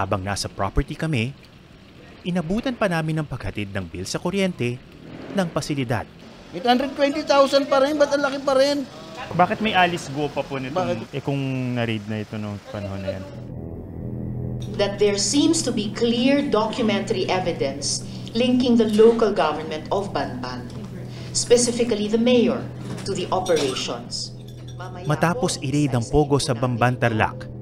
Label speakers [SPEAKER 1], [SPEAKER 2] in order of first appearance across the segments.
[SPEAKER 1] Habang nasa property kami, inabutan pa namin ng paghatid ng bill sa kuryente ng pasilidad.
[SPEAKER 2] 820,000 pa rin, ba't ang laki pa rin?
[SPEAKER 3] Bakit may Alice Guo pa po nito? Kung na-read na ito noong panahon na yan?
[SPEAKER 4] That there seems to be clear documentary evidence linking the local government of Banban, specifically the mayor, to the operations.
[SPEAKER 1] Matapos i-raid ang Pogo sa Bamban, Tarlac,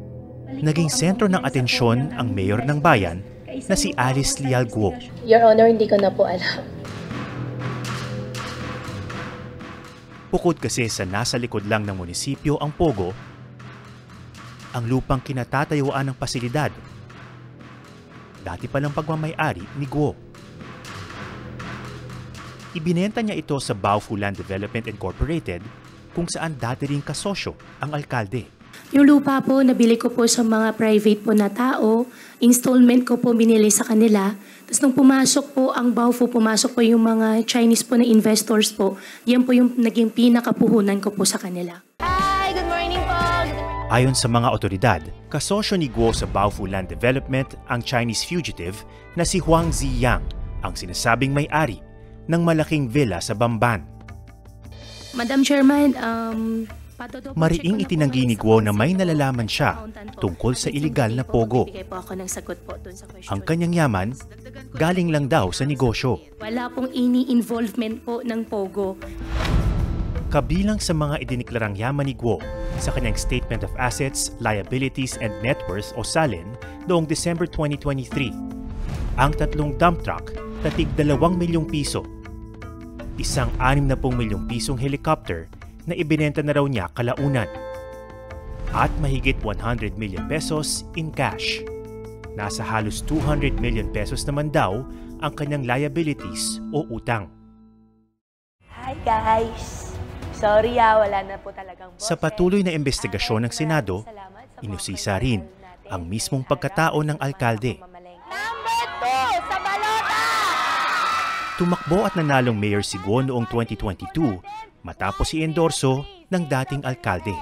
[SPEAKER 1] naging sentro ng atensyon ang mayor ng bayan na si Alice Leal Guo.
[SPEAKER 5] Your Honor, hindi ko na po alam.
[SPEAKER 1] Bukod kasi sa nasa likod lang ng munisipyo ang Pogo, ang lupang kinatatayuan ng pasilidad. Dati palang pagmamay-ari ni Guo. Ibinenta niya ito sa Baofu Land Development Incorporated kung saan dati ring kasosyo ang alkalde.
[SPEAKER 5] Yung lupa po, nabili ko po sa mga private po na tao. Installment ko po binili sa kanila. Tapos nung pumasok po ang Baofu, pumasok po yung mga Chinese po na investors po. Yan po yung naging pinakapuhunan ko po sa kanila.
[SPEAKER 6] Hi! Good morning po!
[SPEAKER 1] Ayon sa mga otoridad, kasosyo ni Guo sa Baofu Land Development ang Chinese fugitive na si Huang Ziyang, ang sinasabing may-ari ng malaking villa sa Bamban.
[SPEAKER 5] Madam Chairman,
[SPEAKER 1] mariing itinanggi ni Guo na may nalalaman siya tungkol sa iligal na Pogo. Ang kanyang yaman, galing lang daw sa negosyo.
[SPEAKER 5] Wala pong ini-involvement po ng Pogo.
[SPEAKER 1] Kabilang sa mga idiniklarang yaman ni Guo sa kanyang Statement of Assets, Liabilities and Net Worth o SALIN noong December 2023, ang 3 dump truck na tig 2 milyong piso, isang 60 milyong pisong helicopter na ibinenta na raw niya kalaunan, at mahigit 100 million pesos in cash. Nasa halos 200 million pesos naman daw ang kanyang liabilities o utang.
[SPEAKER 6] Hi guys! Sorry wala na po talagang boss.
[SPEAKER 1] Sa patuloy na investigasyon ng Senado, inusisa rin ang mismong pagkatao ng alkalde.
[SPEAKER 6] Number 2 sa balota!
[SPEAKER 1] Tumakbo at nanalong mayor si Guo noong 2022 matapos i-endorso ng dating alkalde.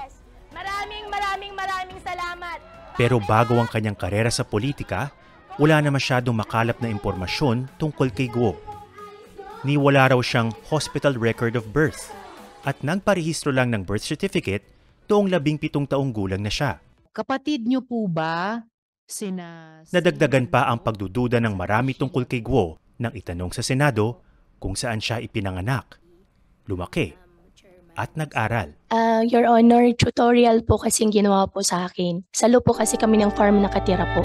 [SPEAKER 6] Maraming salamat!
[SPEAKER 1] Pero bago ang kanyang karera sa politika, wala na masyadong makalap na impormasyon tungkol kay Guo. Wala raw siyang hospital record of birth at nagparehistro lang ng birth certificate noong 17 taong gulang na siya.
[SPEAKER 7] Kapatid niyo po ba?
[SPEAKER 1] Nadagdagan pa ang pagdududa ng marami tungkol kay Guo nang itanong sa Senado kung saan siya ipinanganak, lumaki, at nag-aral.
[SPEAKER 5] Your Honor, tutorial po kasing ginawa po sa akin. Salo po kasi kami ng farm nakatira po.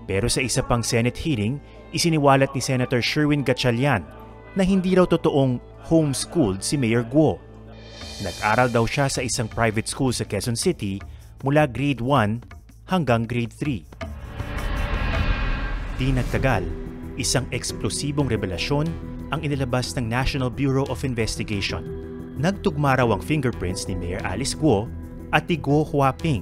[SPEAKER 1] Pero sa isa pang Senate hearing, isiniwalat ni Senator Sherwin Gatchalian na hindi raw totoong homeschooled si Mayor Guo. Nag-aral daw siya sa isang private school sa Quezon City mula grade 1 hanggang grade 3. Di nagtagal, isang eksplosibong revelasyon ang inilabas ng National Bureau of Investigation. Nagtugma raw ang fingerprints ni Mayor Alice Guo at ni Guo Huaping,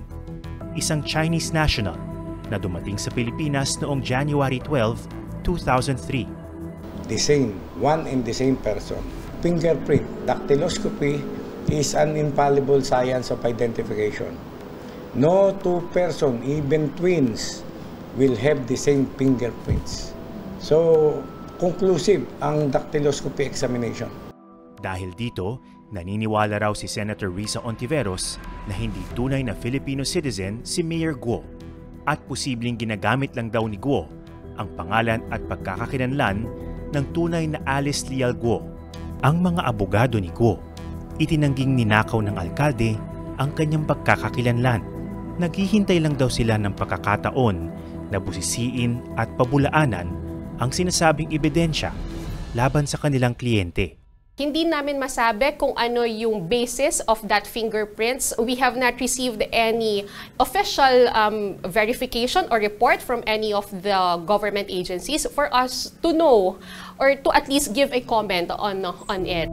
[SPEAKER 1] isang Chinese national na dumating sa Pilipinas noong January 12, 2003.
[SPEAKER 8] The same, one and the same person. Fingerprint, dactyloscopy is an infallible science of identification. No two person, even twins, will have the same fingerprints. So, conclusive ang dactyloscopy examination.
[SPEAKER 1] Dahil dito, naniniwala raw si Senator Risa Ontiveros na hindi tunay na Filipino citizen si Mayor Guo at posibleng ginagamit lang daw ni Guo ang pangalan at pagkakakilanlan ng tunay na Alice Leal Guo. Ang mga abogado ni Guo, itinangging ninakaw ng alkalde ang kanyang pagkakakilanlan. Naghihintay lang daw sila ng pagkakataon na busisiin at pabulaanan ang sinasabing ebidensya laban sa kanilang kliyente.
[SPEAKER 9] Hindi namin masabi kung ano yung basis of that fingerprints. We have not received any official verification or report from any of the government agencies for us to know or to at least give a comment on it.